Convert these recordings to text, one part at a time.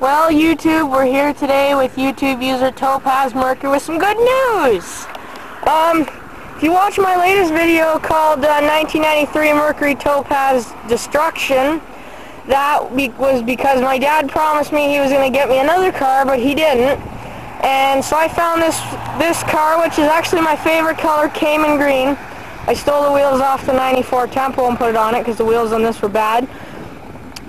Well, YouTube, we're here today with YouTube user Topaz Mercury with some good news. If you watch my latest video called 1993 Mercury Topaz Destruction, that was because my dad promised me he was going to get me another car, but he didn't. And so I found this car, which is actually my favorite color, Cayman green. I stole the wheels off the 94 Tempo and put it on it because the wheels on this were bad.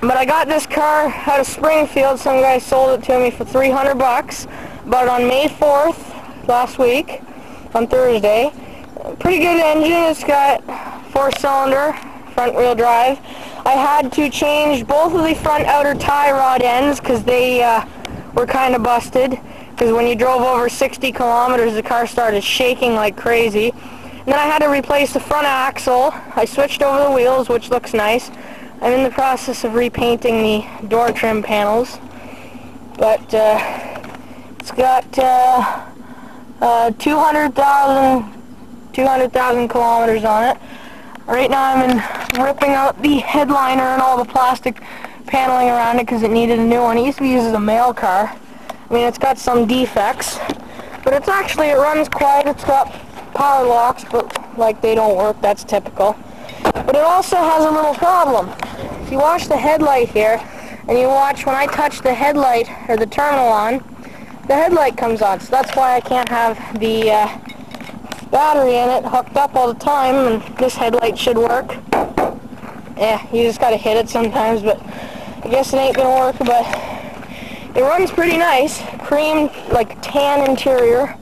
But I got this car out of Springfield. Some guy sold it to me for $300. Bought it on May 4th last week, on Thursday. Pretty good engine. It's got 4-cylinder, front-wheel drive. I had to change both of the front outer tie rod ends because they were kind of busted. Because when you drove over 60 kilometers, the car started shaking like crazy. And then I had to replace the front axle. I switched over the wheels, which looks nice. I'm in the process of repainting the door trim panels, but it's got 200,000 kilometers on it. Right now I'm ripping out the headliner and all the plastic paneling around it because it needed a new one. It used to be used as a mail car. I mean, it's got some defects, but it runs quiet. It's got power locks, but like they don't work. That's typical. But it also has a little problem. If you watch the headlight here, and you watch when I touch the headlight, or the terminal on, the headlight comes on. So that's why I can't have the battery in it hooked up all the time, and this headlight should work. Yeah, you just gotta hit it sometimes, but I guess it ain't gonna work, but it runs pretty nice. Cream, like tan interior.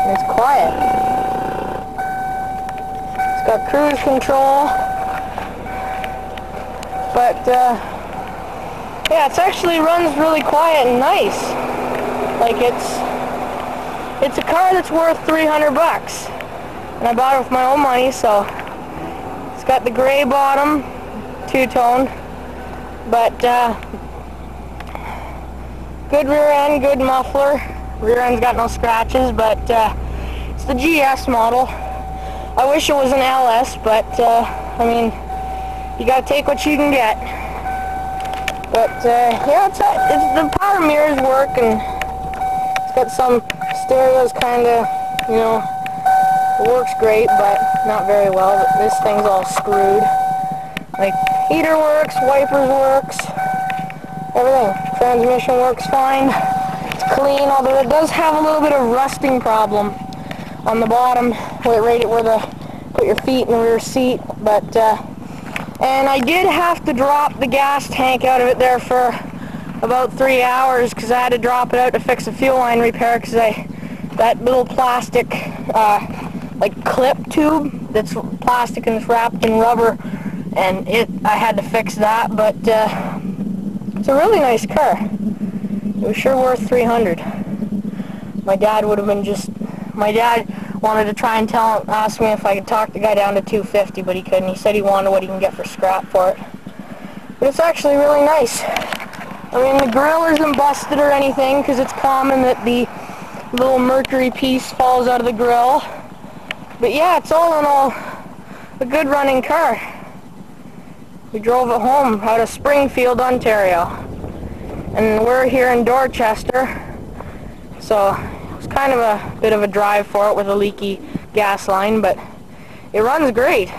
And it's quiet. It's got cruise control, but yeah, it actually runs really quiet and nice. Like it's a car that's worth $300, and I bought it with my own money. So it's got the gray bottom, two-tone, but good rear end, good muffler. Rear end's got no scratches, but it's the GS model. I wish it was an LS, but I mean, you gotta take what you can get. But yeah, it's the power mirrors work, and it's got some stereos, kind of, you know, it works great, but not very well. But this thing's all screwed. Like, heater works, wipers works, everything. Transmission works fine. It's clean, although it does have a little bit of rusting problem on the bottom, right where the put your feet in the rear seat. But and I did have to drop the gas tank out of it there for about 3 hours because I had to drop it out to fix a fuel line repair because that little plastic like clip tube that's plastic and it's wrapped in rubber, and I had to fix that. But it's a really nice car. It was sure worth $300. My dad would have been my dad wanted to try and ask me if I could talk the guy down to $250, but he couldn't. He said he wanted what he can get for scrap for it. But it's actually really nice. I mean, the grill isn't busted or anything, because it's common that the little Mercury piece falls out of the grill. But yeah, it's all in all a good running car. We drove it home out of Springfield, Ontario. And we're here in Dorchester, so it's kind of a bit of a drive for it with a leaky gas line, but it runs great.